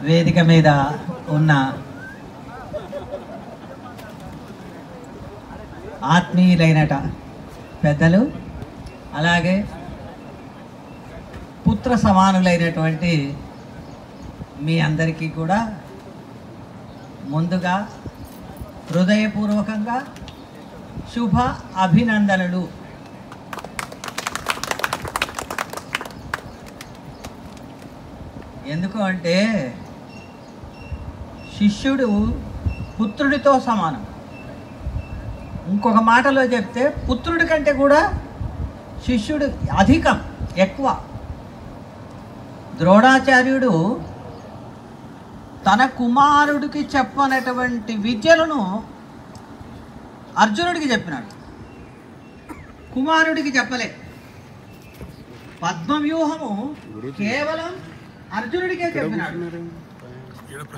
వేదిక మీద ఉన్న ఆత్మీయులైనట పెద్దలు, అలాగే పుత్ర సమానులైనటువంటి మీ అందరికీ కూడా ముందుగా హృదయపూర్వకంగా శుభ అభినందనలు. ఎందుకు అంటే శిష్యుడు పుత్రుడితో సమానం. ఇంకొక మాటలో చెప్తే పుత్రుడి కంటే కూడా శిష్యుడు అధికం, ఎక్కువ. ద్రోణాచార్యుడు తన కుమారుడికి చెప్పనటువంటి విద్యలను అర్జునుడికి చెప్పినాడు, కుమారుడికి చెప్పలే. పద్మవ్యూహము కేవలం అర్జునుడికే చెప్పినాడు,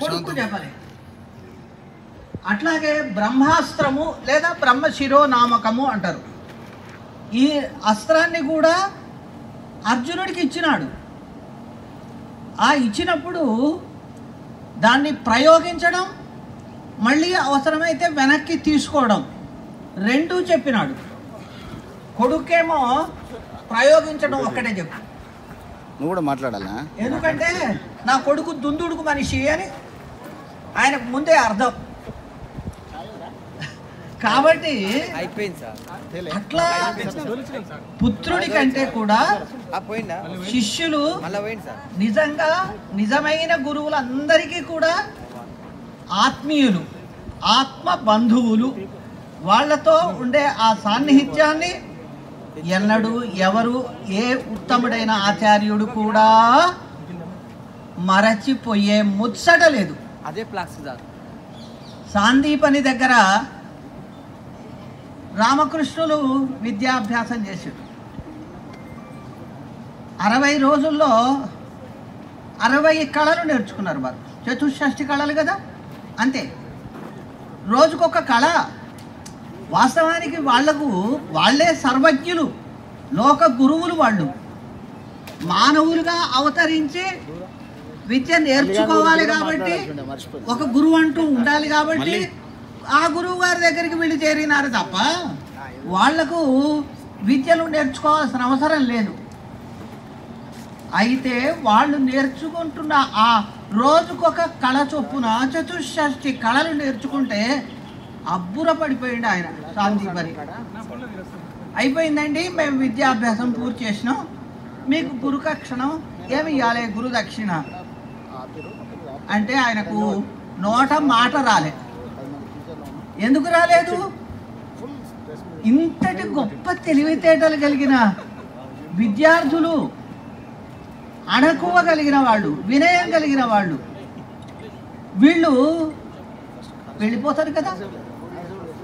కొడుకు చెప్పలే. అట్లాగే బ్రహ్మాస్త్రము లేదా బ్రహ్మశిరోనామకము అంటారు, ఈ అస్త్రాన్ని కూడా అర్జునుడికి ఇచ్చినాడు. ఆ ఇచ్చినప్పుడు దాన్ని ప్రయోగించడం, మళ్ళీ అవసరమైతే వెనక్కి తీసుకోవడం రెండూ చెప్పినాడు. కొడుకేమో ప్రయోగించడం ఒక్కటే చెప్పు, నువ్వు కూడా మాట్లాడాలా? ఎందుకంటే నా కొడుకు దుందుడుకు మనిషి అని ఆయనకు ముందే అర్థం. కాబట్టి అట్లా పుత్రుడి కంటే కూడా శిష్యులు నిజంగా నిజమైన గురువులందరికీ కూడా ఆత్మీయులు, ఆత్మ బంధువులు. వాళ్ళతో ఉండే ఆ సాన్నిహిత్యాన్ని ఎన్నడూ ఎవరు, ఏ ఉత్తముడైన ఆచార్యుడు కూడా మరచిపోయే ముచ్చట లేదు. అదే సాందీపని దగ్గర రామకృష్ణులు విద్యాభ్యాసం చేశారు. 60 రోజుల్లో 60 కళలు నేర్చుకున్నారు వారు. చతుషష్ఠి కళలు కదా, అంతే. రోజుకొక కళ. వాస్తవానికి వాళ్ళే సర్వజ్ఞులు, లోక గురువులు. వాళ్ళు మానవులుగా అవతరించి విద్య నేర్చుకోవాలి కాబట్టి ఒక గురువు అంటూ ఉండాలి కాబట్టి ఆ గురువు గారి దగ్గరికి వెళ్ళి చేరినారు తప్ప వాళ్లకు విద్యలు నేర్చుకోవాల్సిన అవసరం లేదు. అయితే వాళ్ళు నేర్చుకుంటున్న ఆ రోజుకొక కళ చొప్పున చతుషష్ఠి కళలు నేర్చుకుంటే అబ్బుర పడిపోయింది ఆయన సాందీపని. అయిపోయిందండి, మేము విద్యాభ్యాసం పూర్తి చేసినాం, మీకు గురుకక్షణం ఏమి ఇవ్వాలి, గురుదక్షిణ అంటే ఆయనకు నోట మాట రాలే. ఎందుకు రాలేదు? ఇంతటి గొప్ప తెలివితేటలు కలిగిన విద్యార్థులు, అణకువ కలిగిన వాళ్ళు, వినయం కలిగిన వాళ్ళు, వీళ్ళు వెళ్ళిపోతారు కదా,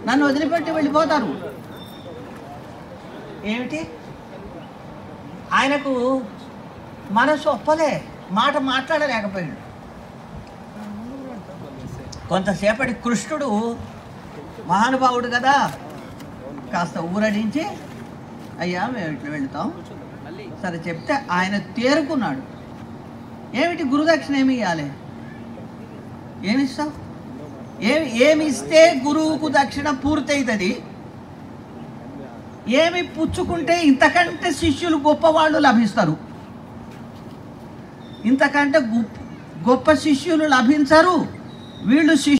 నన్ను వదిలిపెట్టి వెళ్ళిపోతారు. ఏమిటి? ఆయనకు మనసు ఒప్పలే, మాట మాట్లాడలేకపోయాడు. కొంతసేపటి కృష్ణుడు మహానుభావుడు కదా, కాస్త ఊరడించి అయ్యా మేము ఇట్లా వెళ్తాం సరే చెప్తే ఆయన తేరుకున్నాడు. ఏమిటి గురుదక్షిణ ఏమి ఇవ్వాలి, ఏమిస్తావు, ఏమిస్తే గురువుకు దక్షిణ పూర్తవుతుంది, ఏమి పుచ్చుకుంటే ఇంతకంటే శిష్యులు గొప్పవాళ్ళు లభిస్తారు, ఇంతకంటే గొప్ప శిష్యులు లభించరు. వీళ్ళు